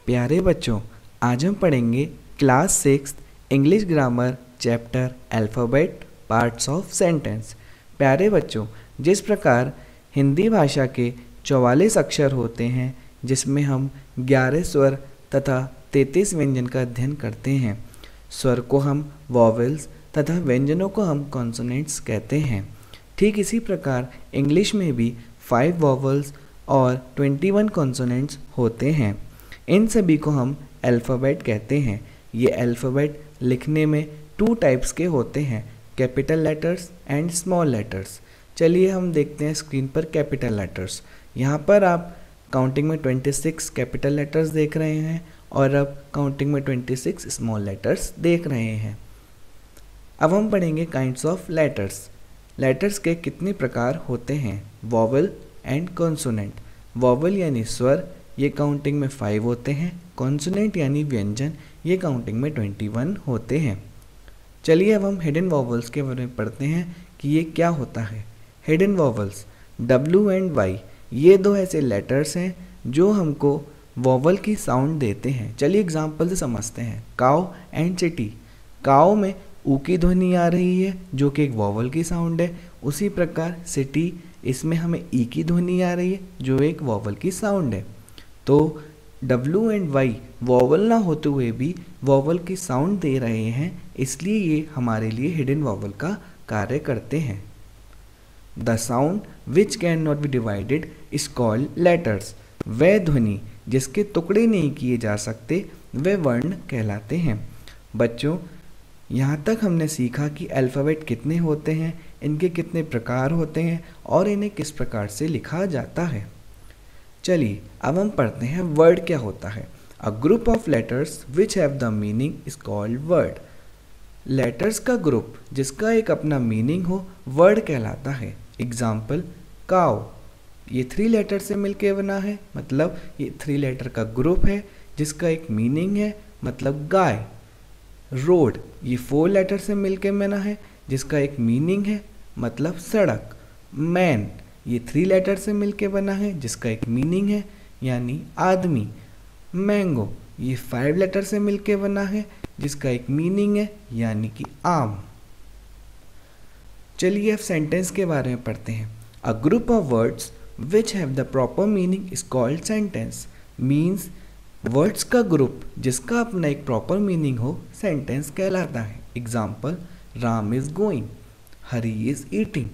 प्यारे बच्चों, आज हम पढ़ेंगे class 6 English grammar chapter alphabet parts of sentence. प्यारे बच्चों, जिस प्रकार हिंदी भाषा के 44 अक्षर होते हैं, जिसमें हम 11 स्वर तथा 33 व्यंजन का अध्ययन करते हैं। स्वर को हम वॉवेल्स तथा व्यंजनों को हम कॉन्सोनेंट्स कहते हैं। ठीक इसी प्रकार इंग्लिश में भी 5 वॉवेल्स और 21 कॉन्सोनेंट्स होते हैं। इन सभी को हम अल्फ़ाबेट कहते हैं। ये अल्फ़ाबेट लिखने में 2 टाइप्स के होते हैं, capital letters and small letters. चलिए हम देखते हैं स्क्रीन पर कैपिटल लेटर्स। यहाँ पर आप काउंटिंग में 26 कैपिटल लेटर्स देख रहे हैं और अब काउंटिंग में 26 स्मॉल लेटर्स देख रहे हैं। अब हम पढ़ेंगे काइंड्स ऑफ लेटर्स। लेटर्स के कितने प्रकार होते हैं? Vowel and consonant. वॉवल यानी स्वर, ये काउंटिंग में 5 होते हैं। कॉन्सोनेंट यानी व्यंजन, ये काउंटिंग में 21 होते हैं। चलिए अब हम हिडन वॉवल्स के बारे में पढ़ते हैं कि ये क्या होता है। Hidden vowels W and Y, ये 2 ऐसे लेटर्स हैं जो हमको वॉवल की साउंड देते हैं। चलिए एग्जांपल से समझते हैं। Cow and city. काउ में ऊ की ध्वनि आ रही है जो कि एक वॉवल की साउंड है। उसी प्रकार सिटी, इसमें हमें ई की ध्वनि आ रही है जो एक वॉवल की साउंड है। तो W एंड Y वॉवल ना होते हुए भी वॉवल की साउंड दे रहे हैं, इसलिए ये हमारे लिए हिडन वॉवल का कार्य करते हैं। The sound which can not be divided is called letters. वह ध्वनि जिसके टुकड़े नहीं किए जा सकते वे वर्ण कहलाते हैं। बच्चों, यहाँ तक हमने सीखा कि अल्फ़ाबेट कितने होते हैं, इनके कितने प्रकार होते हैं और इन्हें किस प्रकार से लिखा जाता है। चलिए अब हम पढ़ते हैं वर्ड क्या होता है। A group of letters which have the meaning is called word. Letters का ग्रुप जिसका एक अपना मीनिंग हो वर्ड कहलाता है। एग्जाम्पल, काउ, ये 3 लेटर से मिलके बना है, मतलब ये 3 लेटर का ग्रुप है जिसका एक मीनिंग है, मतलब गाय। रोड, ये 4 लेटर से मिलके बना है जिसका एक मीनिंग है, मतलब सड़क। मैन, ये 3 लेटर से मिलके बना है जिसका एक मीनिंग है, यानी आदमी। मैंगो, ये 5 लेटर से मिलके बना है जिसका एक मीनिंग है, यानी कि आम। चलिए अब सेंटेंस के बारे में पढ़ते हैं। A group of words which have the proper meaning is called sentence. Means words का ग्रुप जिसका अपना एक प्रॉपर मीनिंग हो सेंटेंस कहलाता है। Example, Ram is going, Hari is eating.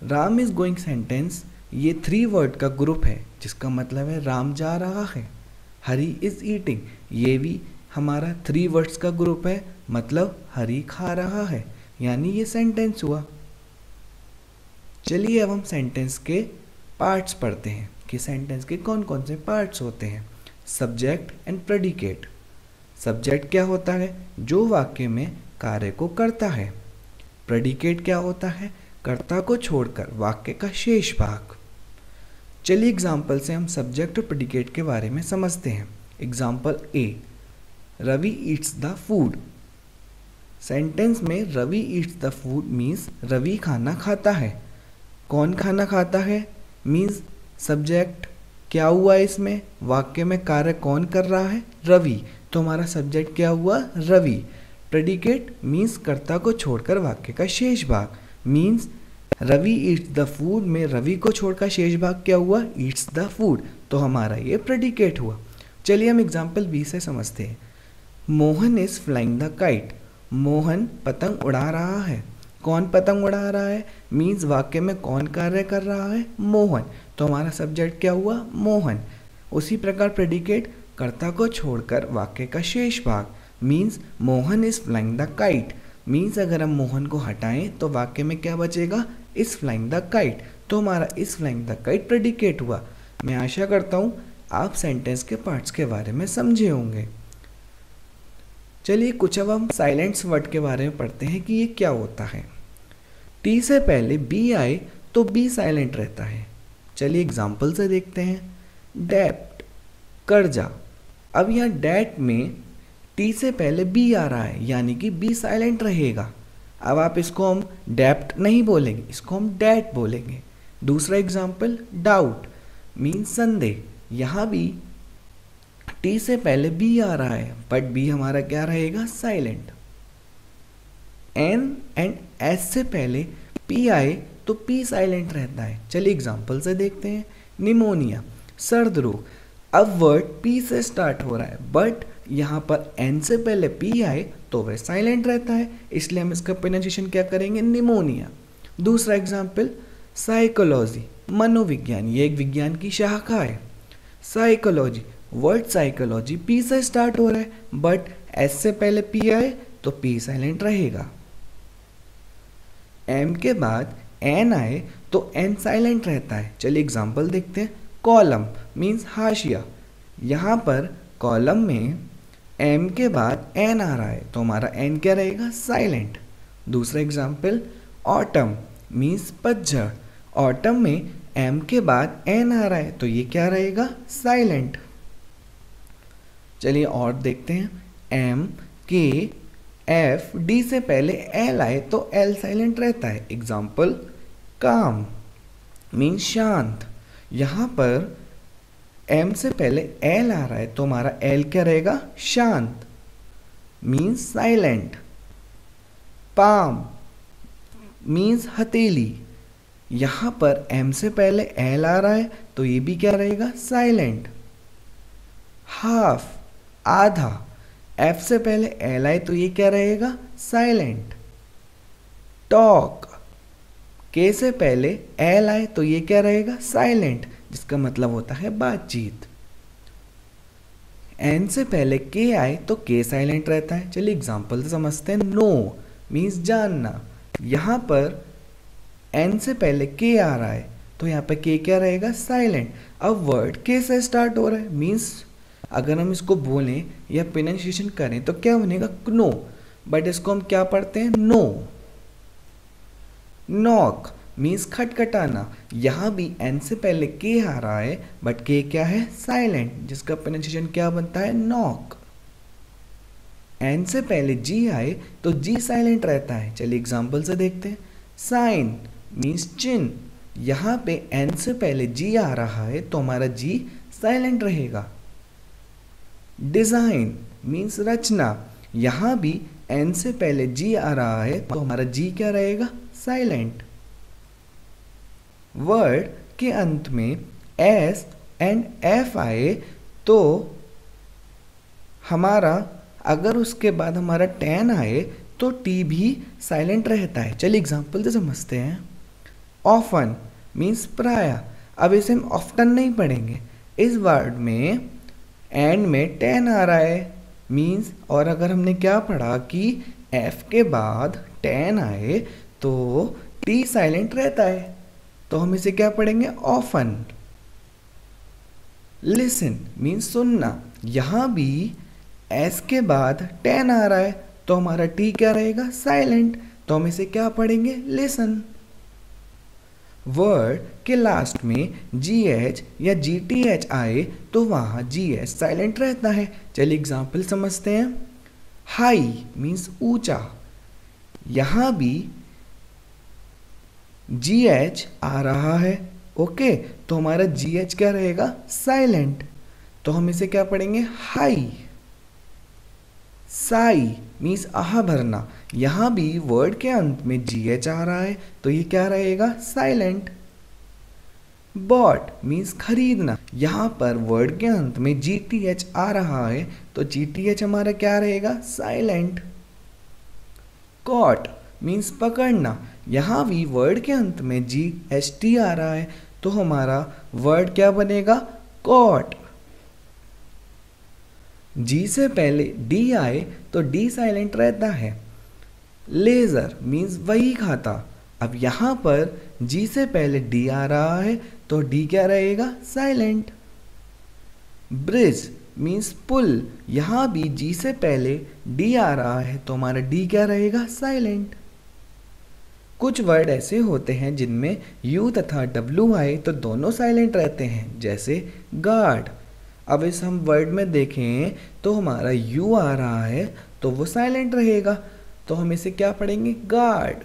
Ram is going sentence ये 3 वर्ड का ग्रुप है जिसका मतलब है राम जा रहा है। हरी इज ईटिंग, ये भी हमारा 3 वर्ड्स का ग्रुप है, मतलब हरी खा रहा है, यानी ये सेंटेंस हुआ। चलिए अब हम सेंटेंस के पार्ट्स पढ़ते हैं कि सेंटेंस के कौन कौन से पार्ट्स होते हैं। Subject and predicate. सब्जेक्ट क्या होता है? जो वाक्य में कार्य को करता है। प्रेडिकेट क्या होता है? कर्ता को छोड़कर वाक्य का शेष भाग। चलिए एग्जाम्पल से हम सब्जेक्ट और प्रेडिकेट के बारे में समझते हैं। Example A, Ravi eats the food. Sentence में Ravi eats the food means Ravi खाना खाता है। कौन खाना खाता है मीन्स सब्जेक्ट क्या हुआ, इसमें वाक्य में कार्य कौन कर रहा है? रवि। तो हमारा सब्जेक्ट क्या हुआ? रवि। प्रेडिकेट मीन्स कर्ता को छोड़कर वाक्य का शेष भाग, means Ravi eats the food में रवि को छोड़कर शेष भाग क्या हुआ? Eats the food. तो हमारा ये प्रेडिकेट हुआ। चलिए हम एग्जाम्पल बी से समझते हैं। Mohan is flying the kite. Mohan पतंग उड़ा रहा है। कौन पतंग उड़ा रहा है मीन्स वाक्य में कौन कार्य कर रहा है? मोहन। तो हमारा सब्जेक्ट क्या हुआ? मोहन। उसी प्रकार प्रेडिकेट कर्ता को छोड़कर वाक्य का शेष भाग, means Mohan is flying the kite. Means अगर हम मोहन को हटाएं तो वाक्य में क्या बचेगा? Is flying the kite. तो हमारा is flying the kite predicate हुआ। मैं आशा करता हूँ आप सेंटेंस के पार्ट्स के बारे में समझे होंगे। चलिए कुछ अब हम साइलेंट्स वर्ड के बारे में पढ़ते हैं कि ये क्या होता है। टी से पहले बी आए तो बी साइलेंट रहता है। चलिए एग्जाम्पल से देखते हैं। डेप्ट, कर्जा। अब यहाँ डेट में टी से पहले बी आ रहा है, यानी कि बी साइलेंट रहेगा। अब आप इसको हम डेप्ट नहीं बोलेंगे, इसको हम डेट बोलेंगे। दूसरा एग्जाम्पल, डाउट मीन्स संदेह। यहाँ भी टी से पहले बी आ रहा है बट बी हमारा क्या रहेगा, साइलेंट। एन एंड एस से पहले पी आए तो पी साइलेंट रहता है। चलिए एग्जांपल से देखते हैं। निमोनिया, सर्द रोग। अब वर्ड पी से स्टार्ट हो रहा है बट यहाँ पर एन से पहले पी आए तो वह साइलेंट रहता है, इसलिए हम इसका प्रोनाउंसिएशन क्या करेंगे, निमोनिया। दूसरा एग्जाम्पल, साइकोलॉजी, मनोविज्ञान, ये एक विज्ञान की शाखा है। साइकोलॉजी, वर्ड साइकोलॉजी पी से स्टार्ट हो रहा है बट एस से पहले पी आए तो पी साइलेंट रहेगा। एम के बाद एन आए तो एन साइलेंट रहता है। चलिए एग्जाम्पल देखते हैं। कॉलम मीन्स हाशिया, यहाँ पर कॉलम में एम के बाद एन आ रहा है तो हमारा एन क्या रहेगा, साइलेंट। दूसरा एग्जाम्पल, ऑटम मीन्स पतझड़, ऑटम में एम के बाद एन आ रहा है तो ये क्या रहेगा, साइलेंट। चलिए और देखते हैं। एम के एफ डी से पहले एल आए तो एल साइलेंट रहता है। एग्जाम्पल, काम मीन्स शांत, यहाँ पर एम से पहले एल आ रहा है तो हमारा एल क्या रहेगा, शांत मीन्स साइलेंट। पाम मीन्स हथेली, यहाँ पर एम से पहले एल आ रहा है तो ये भी क्या रहेगा, साइलेंट। हाफ आधा, एफ से पहले एल आए तो ये क्या रहेगा, साइलेंट। टॉक, के से पहले एल आए तो ये क्या रहेगा, साइलेंट, जिसका मतलब होता है बातचीत। एन से पहले के आए तो के साइलेंट रहता है। चलिए एग्जाम्पल से समझते हैं। नो मीन्स जानना, यहाँ पर एन से पहले के आ रहा है तो यहाँ पर के क्या रहेगा, साइलेंट। अब वर्ड के से स्टार्ट हो रहा है मीन्स अगर हम इसको बोलें या प्रोनाउंसिएशन करें तो क्या बनेगा, नो, बट इसको हम क्या पढ़ते हैं, नो। नॉक मीन्स खटखटाना, यहाँ भी एन से पहले के आ रहा है बट के क्या है, साइलेंट, जिसका प्रोनाउंसिएशन क्या बनता है, नॉक। एन से पहले जी आए तो जी साइलेंट रहता है। चलिए एग्जाम्पल से देखते हैं। साइन मीन्स चिन्ह, यहाँ पे एन से पहले जी आ रहा है तो हमारा जी साइलेंट रहेगा। डिजाइन मीन्स रचना, यहाँ भी एन से पहले जी आ रहा है तो हमारा जी क्या रहेगा, साइलेंट। वर्ड के अंत में एस एंड एफ आए तो हमारा, अगर उसके बाद हमारा टेन आए तो टी भी साइलेंट रहता है। चलिए एग्जाम्पल से समझते हैं। ऑफन मीन्स प्राय, अब इसे हम ऑफ्टन नहीं पढ़ेंगे। इस वर्ड में एंड में टेन आ रहा है मीन्स, और अगर हमने क्या पढ़ा कि एफ के बाद टेन आए तो टी साइलेंट रहता है, तो हम इसे क्या पढ़ेंगे, ऑफन। लिसन मीन्स सुनना, यहाँ भी एस के बाद टेन आ रहा है तो हमारा टी क्या रहेगा, साइलेंट, तो हम इसे क्या पढ़ेंगे, लिसन। वर्ड के लास्ट में जी एच या जी टी एच आए तो वहाँ जी एच साइलेंट रहता है। चलिए एग्जाम्पल समझते हैं। हाई मीन्स ऊंचा, यहाँ भी जी एच आ रहा है, ओके, तो हमारा जी एच क्या रहेगा, साइलेंट, तो हम इसे क्या पढ़ेंगे, हाई। साई मीन्स आह भरना, यहाँ भी वर्ड के अंत में जी एच आ रहा है तो ये क्या रहेगा, साइलेंट। बॉट मीन्स खरीदना, यहाँ पर वर्ड के अंत में जी टी एच आ रहा है तो जी टी एच हमारा क्या रहेगा, साइलेंट। कॉट मीन्स पकड़ना, यहाँ भी वर्ड के अंत में जी एच टी आ रहा है तो हमारा वर्ड क्या बनेगा, कॉट। जी से पहले डी आए तो डी साइलेंट रहता है। लेज़र मीन्स वही खाता, अब यहाँ पर जी से पहले डी आ रहा है तो डी क्या रहेगा, साइलेंट। ब्रिज मीन्स पुल, यहाँ भी जी से पहले डी आ रहा है तो हमारा डी क्या रहेगा, साइलेंट। कुछ वर्ड ऐसे होते हैं जिनमें यू तथा डब्ल्यू आए तो दोनों साइलेंट रहते हैं, जैसे गार्ड। अब इस हम वर्ड में देखें तो हमारा यू आ रहा है तो वो साइलेंट रहेगा, तो हम इसे क्या पढ़ेंगे, गार्ड।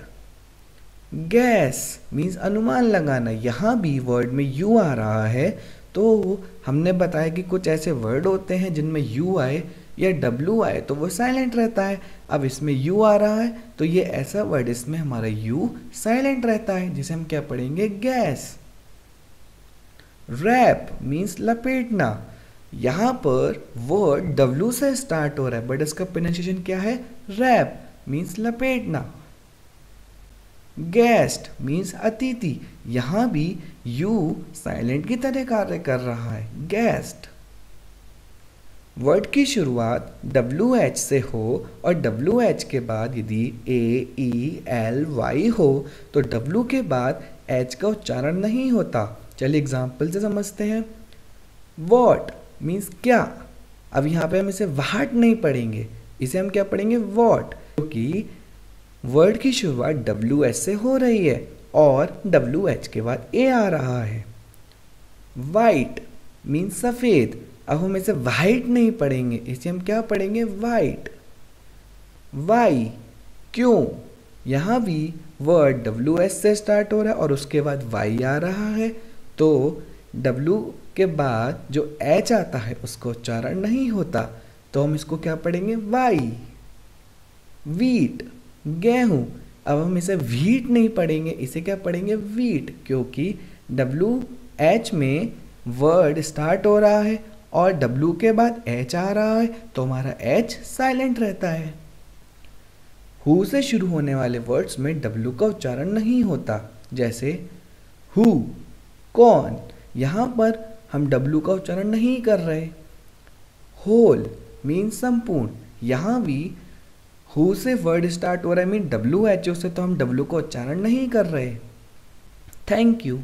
गैस मीन्स अनुमान लगाना, यहाँ भी वर्ड में यू आ रहा है तो हमने बताया कि कुछ ऐसे वर्ड होते हैं जिनमें यू आए या डब्ल्यू आए तो वो साइलेंट रहता है। अब इसमें यू आ रहा है तो ये ऐसा वर्ड, इसमें हमारा यू साइलेंट रहता है, जिसे हम क्या पढ़ेंगे, गैस। Rap means लपेटना। यहाँ पर वर्ड डब्ल्यू से स्टार्ट हो रहा है बट इसका प्रोनाउंसिएशन क्या है, रैप मीन्स लपेटना। गेस्ट मीन्स अतिथि, यहाँ भी यू साइलेंट की तरह कार्य कर रहा है, गेस्ट। वर्ड की शुरुआत WH से हो और WH के बाद यदि AELY हो तो W के बाद H का उच्चारण नहीं होता। चलिए एग्जाम्पल से समझते हैं। वॉट मीन्स क्या। अब यहाँ पे हम इसे वाट नहीं पढ़ेंगे, इसे हम क्या पढ़ेंगे, वॉट, क्योंकि वर्ड की शुरुआत WH से हो रही है और WH के बाद A आ रहा है। वाइट मीन्स सफ़ेद। अब हम इसे वाइट नहीं पढ़ेंगे, इसे हम क्या पढ़ेंगे, वाइट। वाई क्यों। यहाँ भी वर्ड WH से स्टार्ट हो रहा है और उसके बाद वाई आ रहा है, तो W के बाद जो H आता है उसका उच्चारण नहीं होता, तो हम इसको क्या पढ़ेंगे, वाई। वीट गेहूं। अब हम इसे वीट नहीं पढ़ेंगे, इसे क्या पढ़ेंगे, वीट, क्योंकि WH में वर्ड स्टार्ट हो रहा है और W के बाद H आ रहा है तो हमारा H साइलेंट रहता है। हु से शुरू होने वाले वर्ड्स में W का उच्चारण नहीं होता, जैसे हु कौन, यहाँ पर हम W का उच्चारण नहीं कर रहे। होल मीन संपूर्ण, यहाँ भी हु से वर्ड स्टार्ट हो रहा है मीन WH से, तो हम W का उच्चारण नहीं कर रहे। Thank you.